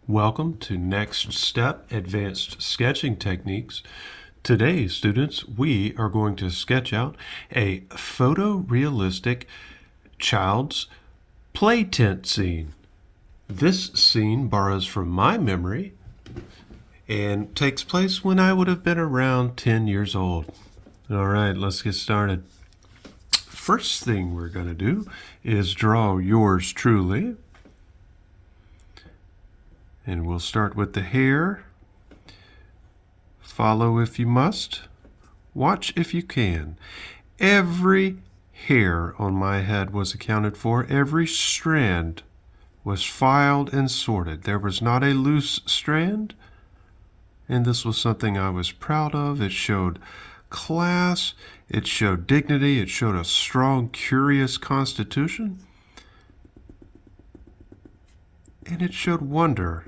Welcome to Next Step Advanced Sketching Techniques. Today, students, we are going to sketch out a photorealistic child's play tent scene. This scene borrows from my memory and takes place when I would have been around 10 years old. All right, let's get started. First thing we're going to do is draw yours truly. And we'll start with the hair. Follow if you must. Watch if you can. Every hair on my head was accounted for. Every strand was filed and sorted. There was not a loose strand. And this was something I was proud of. It showed class. It showed dignity. It showed a strong, curious constitution. And it showed wonder.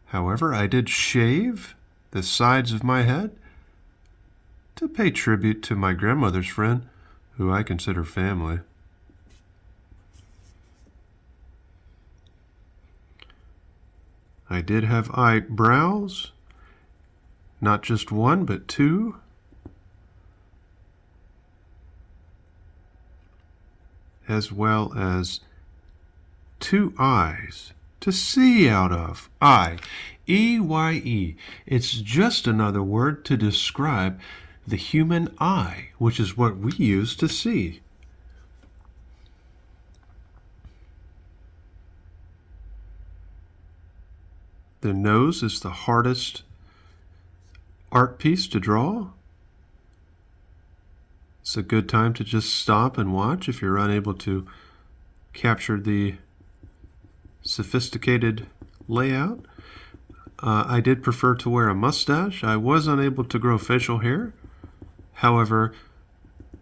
However, I did shave the sides of my head to pay tribute to my grandmother's friend, who I consider family. I did have eyebrows, not just one, but two. As well as two eyes to see out of. Eye. E-Y-E. It's just another word to describe the human eye, which is what we use to see. The nose is the hardest art piece to draw. It's a good time to just stop and watch if you're unable to capture the sophisticated layout. I did prefer to wear a mustache. I was unable to grow facial hair. However,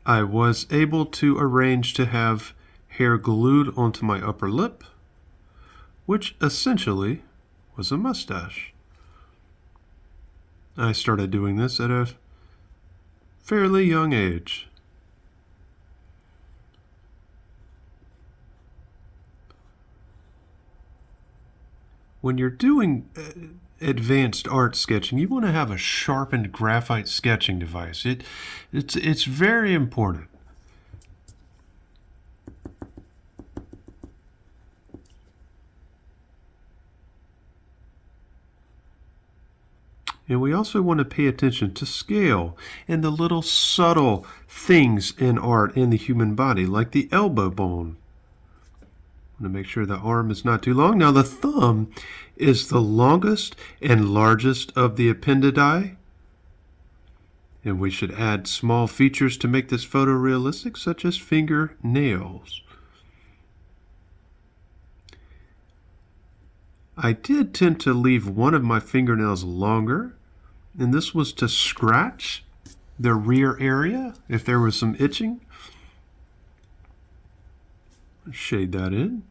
I was able to arrange to have hair glued onto my upper lip, which essentially was a mustache. I started doing this at a fairly young age. When you're doing advanced art sketching, you want to have a sharpened graphite sketching device. It's very important. And we also want to pay attention to scale and the little subtle things in art in the human body, like the elbow bone. I want to make sure the arm is not too long. Now the thumb is the longest and largest of the appendidae. And we should add small features to make this photorealistic, such as fingernails. I did tend to leave one of my fingernails longer, and this was to scratch the rear area if there was some itching. Shade that in.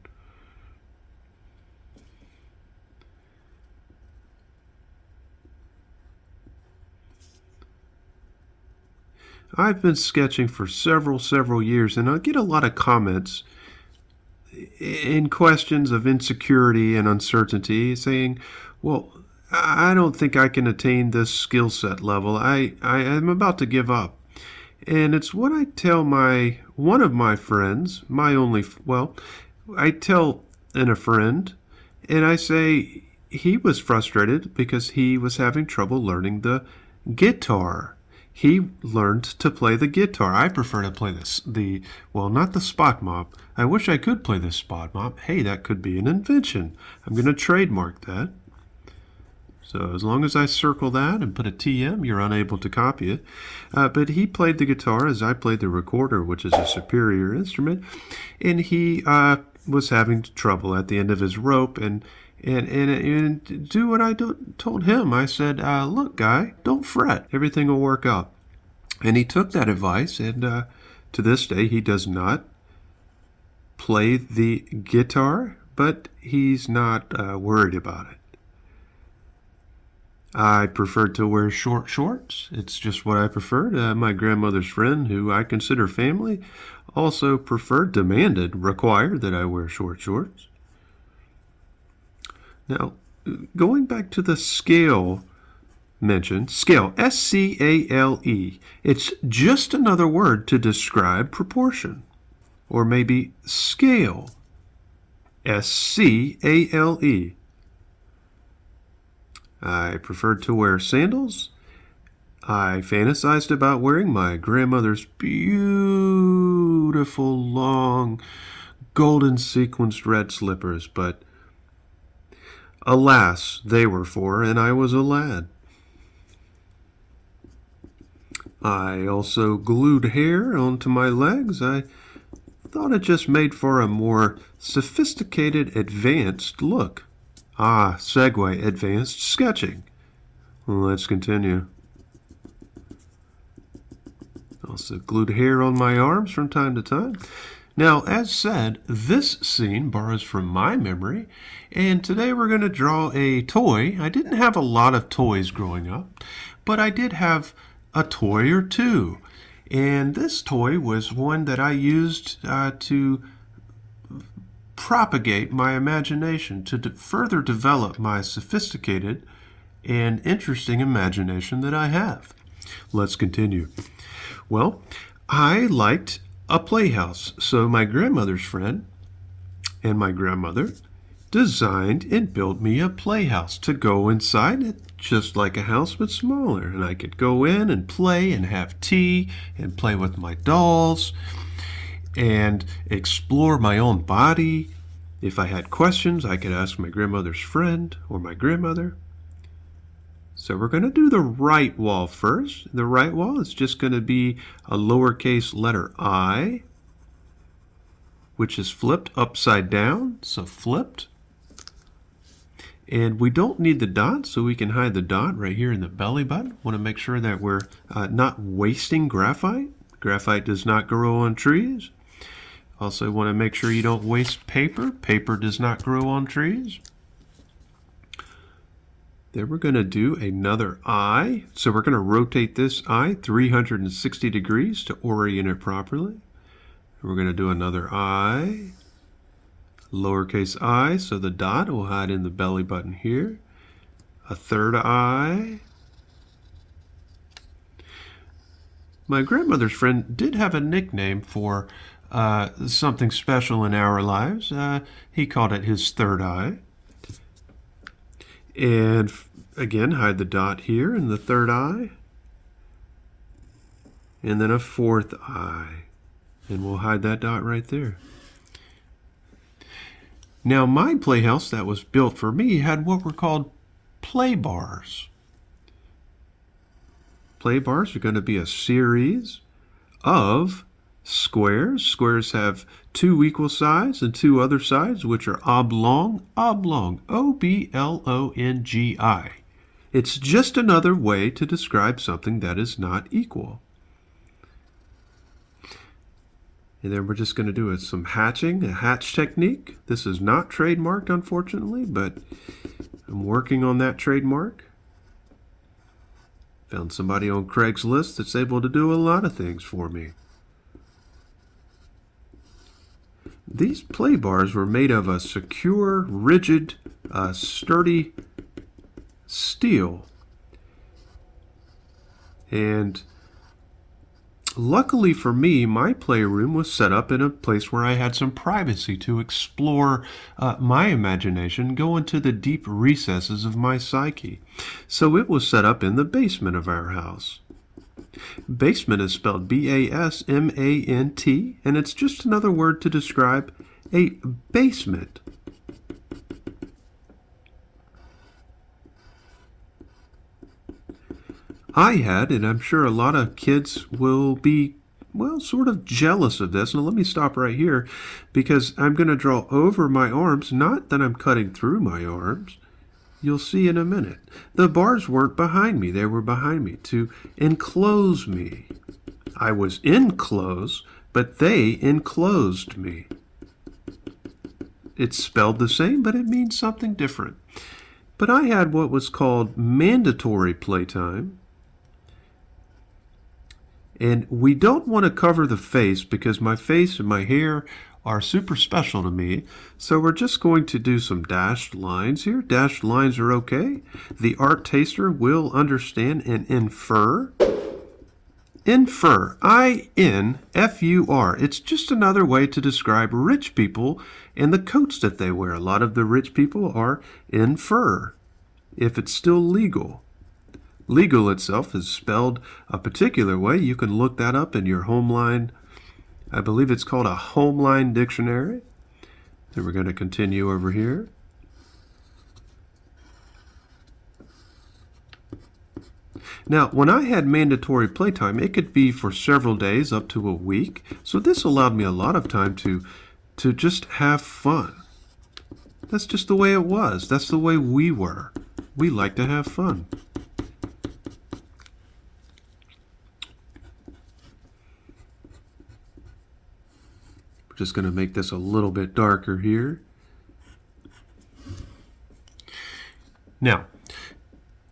I've been sketching for several years, and I get a lot of comments in questions of insecurity and uncertainty saying, well, I don't think I can attain this skill set level. I am about to give up. And it's what I tell one of my friends, I tell a friend, and I say he was frustrated because he was having trouble learning the guitar. He learned to play the guitar. I prefer to play not the spot mop. I wish I could play the spot mop. Hey, that could be an invention. I'm going to trademark that. So as long as I circle that and put a TM, you're unable to copy it. But he played the guitar as I played the recorder, which is a superior instrument. And he was having trouble at the end of his rope. And do what I told him. I said, look, guy, don't fret. Everything will work out. And he took that advice. And to this day, he does not play the guitar, but he's not worried about it. I preferred to wear short shorts. It's just what I preferred. My grandmother's friend, who I consider family, also required that I wear short shorts. Now, going back to the scale mentioned, scale, S-C-A-L-E. It's just another word to describe proportion. Or maybe scale, S-C-A-L-E. I preferred to wear sandals. I fantasized about wearing my grandmother's beautiful, long, golden sequenced red slippers, but alas, they were 4 and I was a lad. I also glued hair onto my legs. I thought it just made for a more sophisticated, advanced look. Ah, segue, advanced sketching. Let's continue. Also glued hair on my arms from time to time. Now, as said, this scene borrows from my memory, and today we're going to draw a toy. I didn't have a lot of toys growing up, but I did have a toy or two. And this toy was one that I used to propagate my imagination, to further develop my sophisticated and interesting imagination that I have. Let's continue. Well, I liked a playhouse, so my grandmother's friend and my grandmother designed and built me a playhouse to go inside it, just like a house but smaller, and I could go in and play and have tea and play with my dolls and explore my own body. If I had questions, I could ask my grandmother's friend or my grandmother. So we're going to do the right wall first. The right wall is just going to be a lowercase letter I, which is flipped upside down, so flipped. And we don't need the dot, so we can hide the dot right here in the belly button. Want to make sure that we're not wasting graphite. Graphite does not grow on trees. Also want to make sure you don't waste paper. Paper does not grow on trees. Then we're going to do another eye. So we're going to rotate this eye 360 degrees to orient it properly. We're going to do another eye, lowercase I, so the dot will hide in the belly button here. A third eye. My grandmother's friend did have a nickname for something special in our lives. He called it his third eye. And again, hide the dot here in the third eye. And then a fourth eye. And we'll hide that dot right there. Now, my playhouse that was built for me had what were called play bars. Play bars are going to be a series of squares. Squares have 2 equal sides and 2 other sides, which are oblong, oblong, O-B-L-O-N-G-I. It's just another way to describe something that is not equal. And then we're just going to do some hatching, a hatch technique. This is not trademarked, unfortunately, but I'm working on that trademark. Found somebody on Craigslist that's able to do a lot of things for me. These play bars were made of a secure, rigid, sturdy steel. And luckily for me, my playroom was set up in a place where I had some privacy to explore my imagination, go into the deep recesses of my psyche. So it was set up in the basement of our house. Basement is spelled B-A-S-M-A-N-T, and it's just another word to describe a basement. I had, and I'm sure a lot of kids will be, well, sort of jealous of this. Now let me stop right here because I'm going to draw over my arms, not that I'm cutting through my arms. You'll see in a minute. The bars weren't behind me. They were behind me to enclose me. I was enclosed, but they enclosed me. It's spelled the same, but it means something different. But I had what was called mandatory playtime. And we don't want to cover the face because my face and my hair are super special to me. So we're just going to do some dashed lines here. Dashed lines are okay. The art taster will understand and infer. Infer, I-N-F-U-R. It's just another way to describe rich people and the coats that they wear. A lot of the rich people are in fur, if it's still legal. Legal itself is spelled a particular way. You can look that up in your Homeline. I believe it's called a Homeline dictionary. Then we're going to continue over here. Now, when I had mandatory playtime, it could be for several days, up to a week. So this allowed me a lot of time to just have fun. That's just the way it was. That's the way we were. We like to have fun. We're just going to make this a little bit darker here. Now,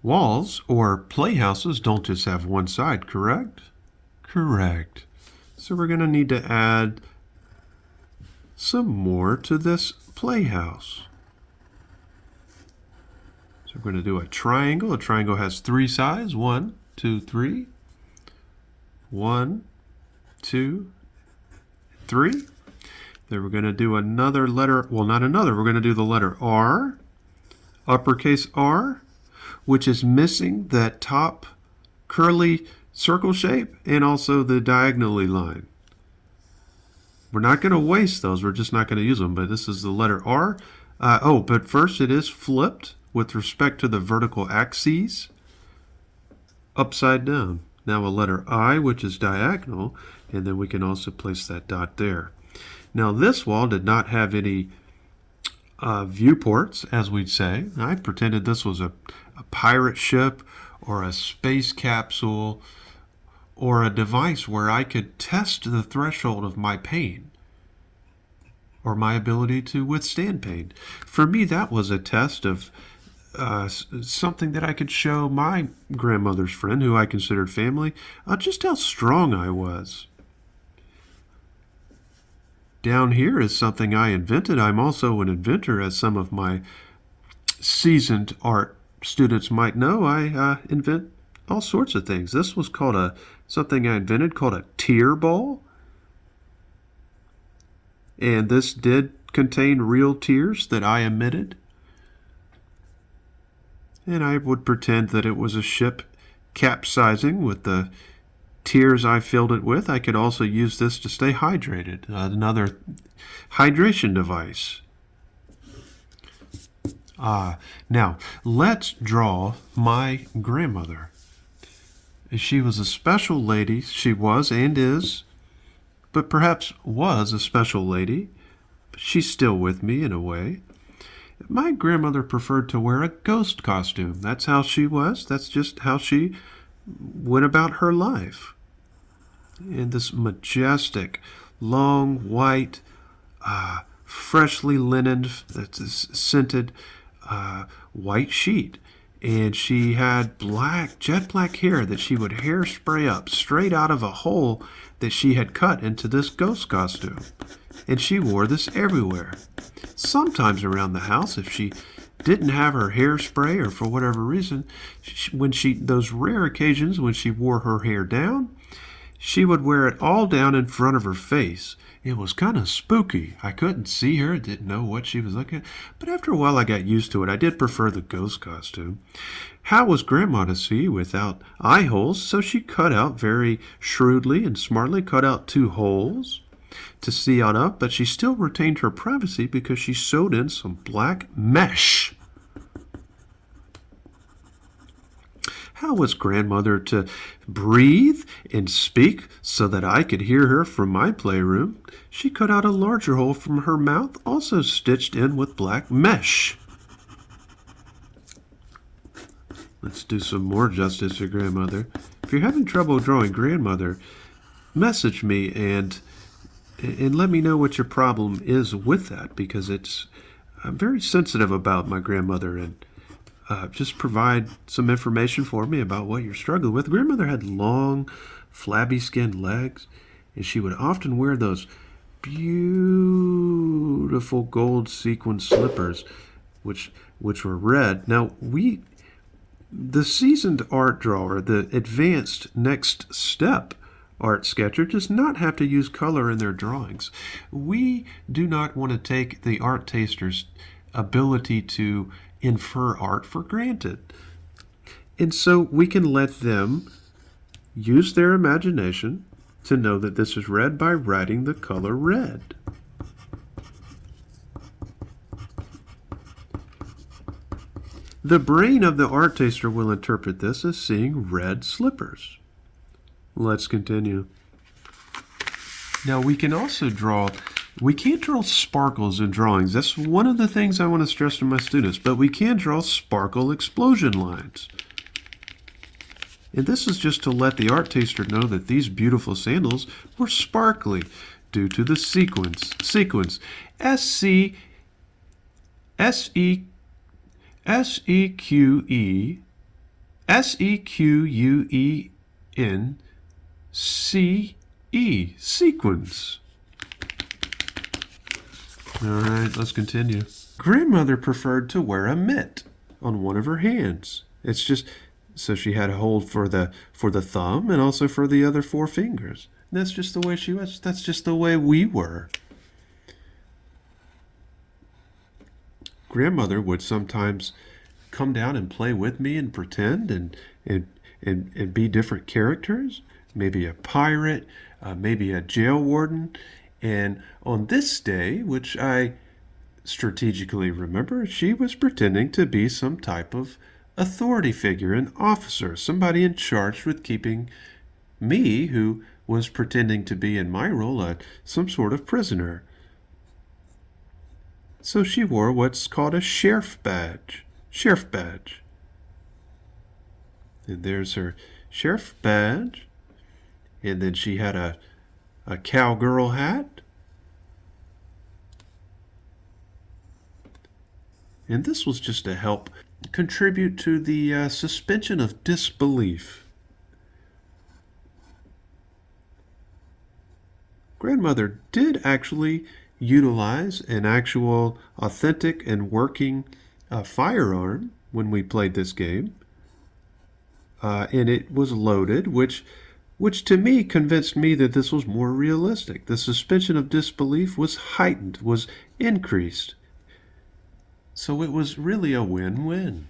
walls or playhouses don't just have one side, correct? Correct. So we're going to need to add some more to this playhouse. So we're going to do a triangle. A triangle has three sides. 1, 2, 3. 1, 2, 3. Then we're going to do another letter. Well, not another. We're going to do the letter R, uppercase R, which is missing that top curly circle shape and also the diagonally line. We're not going to waste those. We're just not going to use them. But this is the letter R. But first it is flipped with respect to the vertical axes, upside down. Now a letter I, which is diagonal, and then we can also place that dot there. Now this wall did not have any viewports, as we'd say. I pretended this was a pirate ship or a space capsule or a device where I could test the threshold of my pain or my ability to withstand pain. For me, that was a test of something that I could show my grandmother's friend, who I considered family, just how strong I was. Down here is something I invented. I'm also an inventor, as some of my seasoned art students might know. I invent all sorts of things. This was called something I invented called a tear ball. And this did contain real tears that I emitted. And I would pretend that it was a ship capsizing with the tears I filled it with. I could also use this to stay hydrated. Another hydration device. Now, let's draw my grandmother. She was a special lady. She was and is, but perhaps was a special lady. She's still with me in a way. My grandmother preferred to wear a ghost costume. That's how she was. That's just how she went about her life. In this majestic, long, white, freshly linened, scented white sheet. And she had jet black hair that she would hairspray up straight out of a hole that she had cut into this ghost costume. And she wore this everywhere. Sometimes around the house, if she didn't have her hairspray or for whatever reason, those rare occasions when she wore her hair down, she would wear it all down in front of her face. It was kind of spooky. I couldn't see her, didn't know what she was looking at. But after a while I got used to it. I did prefer the ghost costume. How was Grandma to see without eye holes? So she cut out very shrewdly and smartly, cut out 2 holes to see out of, but she still retained her privacy because she sewed in some black mesh. How was Grandmother to breathe and speak so that I could hear her from my playroom? She cut out a larger hole from her mouth, also stitched in with black mesh. Let's do some more justice to Grandmother. If you're having trouble drawing Grandmother, message me and let me know what your problem is with that, because I'm very sensitive about my grandmother, and just provide some information for me about what you're struggling with. Grandmother had long, flabby skinned legs, and she would often wear those beautiful gold sequin slippers, which were red. Now the seasoned art drawer, the advanced next step art sketcher, does not have to use color in their drawings. We do not want to take the art taster's ability to infer art for granted. And so we can let them use their imagination to know that this is red by writing the color red. The brain of the art taster will interpret this as seeing red slippers. Let's continue. Now we can also we can't draw sparkles in drawings. That's one of the things I want to stress to my students, but we can draw sparkle explosion lines. And this is just to let the art taster know that these beautiful sandals were sparkly due to the sequence. S-E-Q-U-E-N-C-E, sequence. All right, let's continue. Grandmother preferred to wear a mitt on one of her hands. It's just so she had a hold for the thumb and also for the other four fingers. And that's just the way she was. That's just the way we were. Grandmother would sometimes come down and play with me and pretend and be different characters, maybe a pirate, maybe a jail warden. And on this day, which I strategically remember, she was pretending to be some type of authority figure, an officer, somebody in charge with keeping me, who was pretending to be in my role, some sort of prisoner. So she wore what's called a sheriff badge. And there's her sheriff badge. And then she had a cowgirl hat. And this was just to help contribute to the suspension of disbelief. Grandmother did actually utilize an actual authentic and working firearm when we played this game. And it was loaded, which to me convinced me that this was more realistic. The suspension of disbelief was heightened, was increased. So it was really a win-win.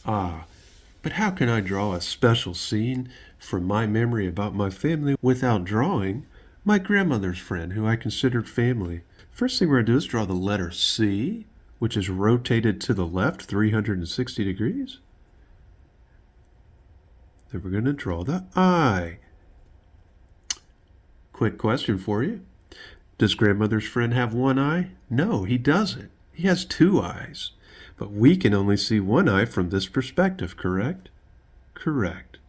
But how can I draw a special scene from my memory about my family without drawing my grandmother's friend, who I considered family? First thing we're going to do is draw the letter C, which is rotated to the left 360 degrees. Then we're going to draw the I. Quick question for you. Does grandmother's friend have one eye? No, he doesn't. He has two eyes. But we can only see one eye from this perspective, correct? Correct.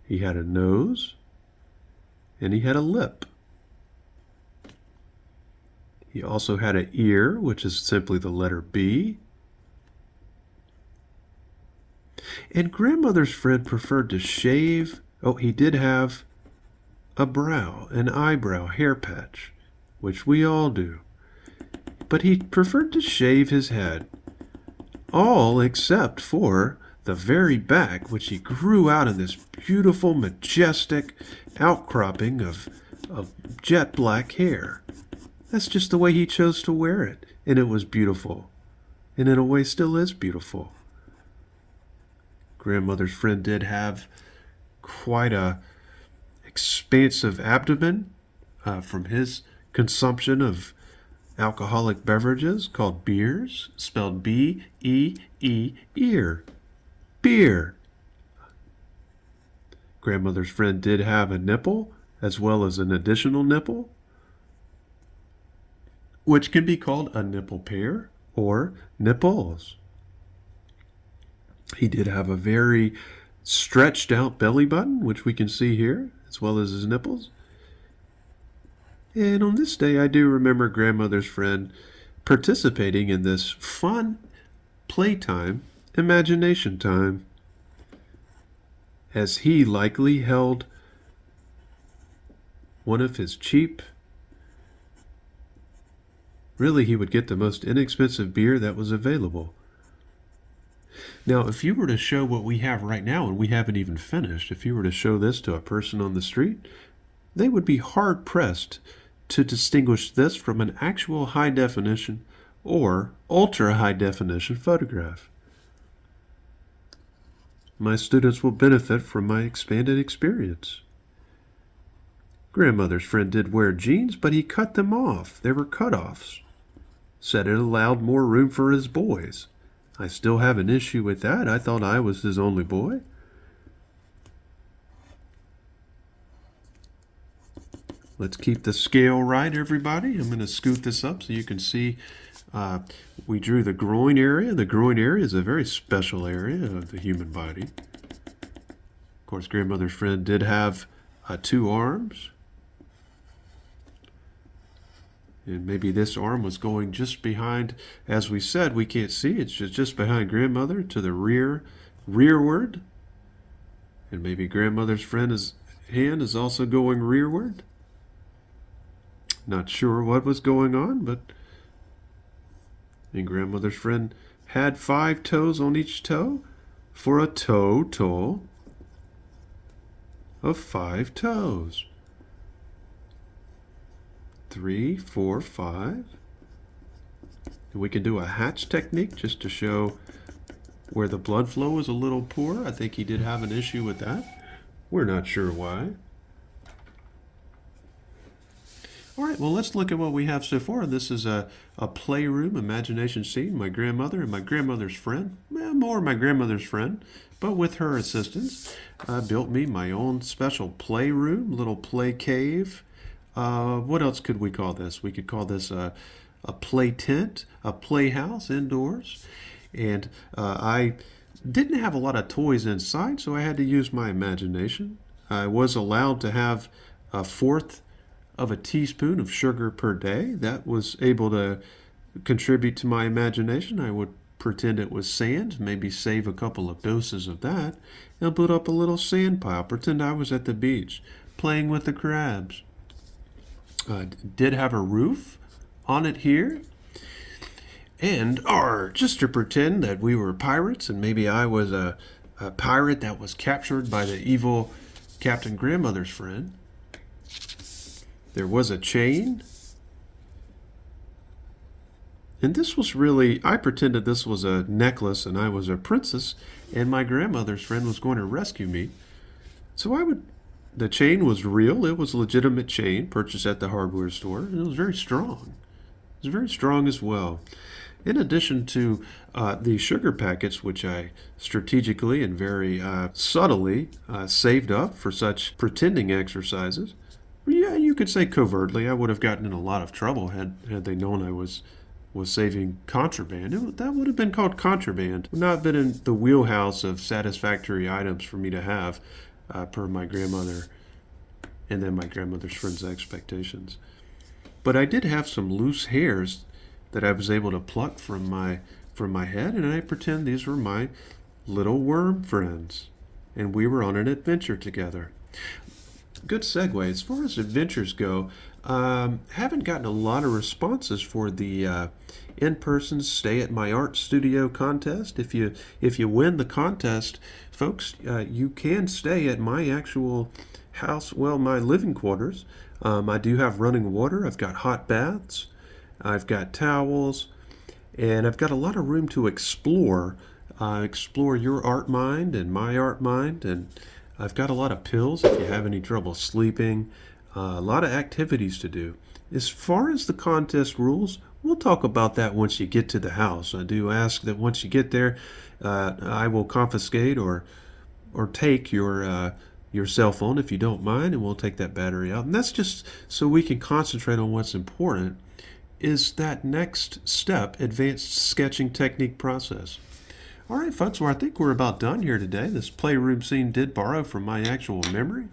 He had a nose, and he had a lip. He also had an ear, which is simply the letter B. And grandmother's friend preferred to shave. Oh, he did have a brow, an eyebrow hair patch, which we all do. But he preferred to shave his head, all except for the very back, which he grew out in this beautiful, majestic outcropping of jet black hair. That's just the way he chose to wear it, and it was beautiful, and in a way still is beautiful. Grandmother's friend did have quite a expansive abdomen from his consumption of alcoholic beverages called beers, spelled B-E-E, ear. Beer. Grandmother's friend did have a nipple as well as an additional nipple, which can be called a nipple pair or nipples. He did have a very stretched out belly button, which we can see here, as well as his nipples. And on this day, I do remember grandmother's friend participating in this fun playtime, imagination time, as he likely held one of his cheap, really he would get the most inexpensive beer that was available. Now, if you were to show what we have right now, and we haven't even finished, if you were to show this to a person on the street, they would be hard pressed to distinguish this from an actual high definition or ultra high definition photograph. My students will benefit from my expanded experience. Grandmother's friend did wear jeans, but he cut them off. They were cutoffs. Said it allowed more room for his boys. I still have an issue with that. I thought I was his only boy. Let's keep the scale right, everybody. I'm going to scoot this up so you can see we drew the groin area. The groin area is a very special area of the human body. Of course, grandmother's friend did have 2 arms. And maybe this arm was going just behind, as we said, we can't see, it's just behind grandmother to the rearward. And maybe grandmother's friend's hand is also going rearward. Not sure what was going on, but and grandmother's friend had 5 toes on each toe for a total of 5 toes. 3, 4, 5. And we can do a hatch technique just to show where the blood flow is a little poor. I think he did have an issue with that. We're not sure why. All right, well, let's look at what we have so far. This is a playroom imagination scene. My grandmother and my grandmother's friend, more my grandmother's friend, but with her assistance, built me my own special playroom, little play cave. What else could we call this? We could call this a play tent, a playhouse indoors. And I didn't have a lot of toys inside, so I had to use my imagination. I was allowed to have 1/4 of a teaspoon of sugar per day. That was able to contribute to my imagination. I would pretend it was sand, maybe save a couple of doses of that, and put up a little sand pile, pretend I was at the beach, playing with the crabs. Did have a roof on it here, and just to pretend that we were pirates, and maybe I was a pirate that was captured by the evil Captain Grandmother's friend. There was a chain. And this was really, I pretended this was a necklace and I was a princess and my grandmother's friend was going to rescue me. So the chain was real. It was a legitimate chain purchased at the hardware store, and it was very strong. It was very strong as well. In addition to the sugar packets, which I strategically and very subtly saved up for such pretending exercises. Yeah, you could say covertly. I would have gotten in a lot of trouble had they known I was saving contraband. That would have been called contraband. Would not have been in the wheelhouse of satisfactory items for me to have per my grandmother and then my grandmother's friend's expectations. But I did have some loose hairs that I was able to pluck from my head, and I pretend these were my little worm friends. And we were on an adventure together. Good segue. As far as adventures go, haven't gotten a lot of responses for the in-person Stay at My Art Studio contest. If you win the contest, folks, you can stay at my actual house, well, my living quarters. I do have running water. I've got hot baths. I've got towels, and I've got a lot of room to explore your art mind and my art mind, and I've got a lot of pills if you have any trouble sleeping, a lot of activities to do. As far as the contest rules, we'll talk about that once you get to the house. I do ask that once you get there, I will confiscate or take your cell phone if you don't mind, and we'll take that battery out. And that's just so we can concentrate on what's important, is that next step, advanced sketching technique process. All right, folks, well, I think we're about done here today. This playroom scene did borrow from my actual memory.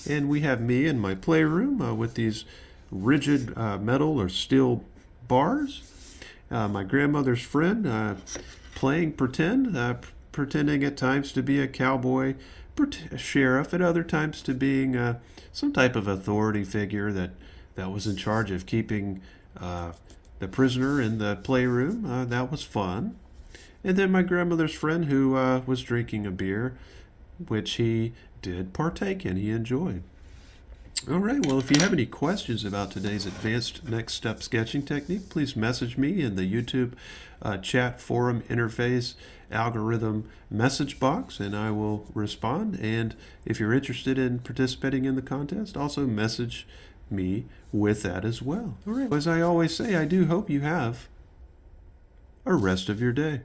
And we have me in my playroom with these rigid metal or steel bars. My grandmother's friend playing pretending at times to be a cowboy, a sheriff, at other times to being some type of authority figure that was in charge of keeping the prisoner in the playroom. That was fun. And then my grandmother's friend who was drinking a beer, which he did partake in, he enjoyed. All right, well, if you have any questions about today's advanced next step sketching technique, please message me in the YouTube chat forum interface algorithm message box, and I will respond. And if you're interested in participating in the contest, also message me with that as well. All right, as I always say, I do hope you have a rest of your day.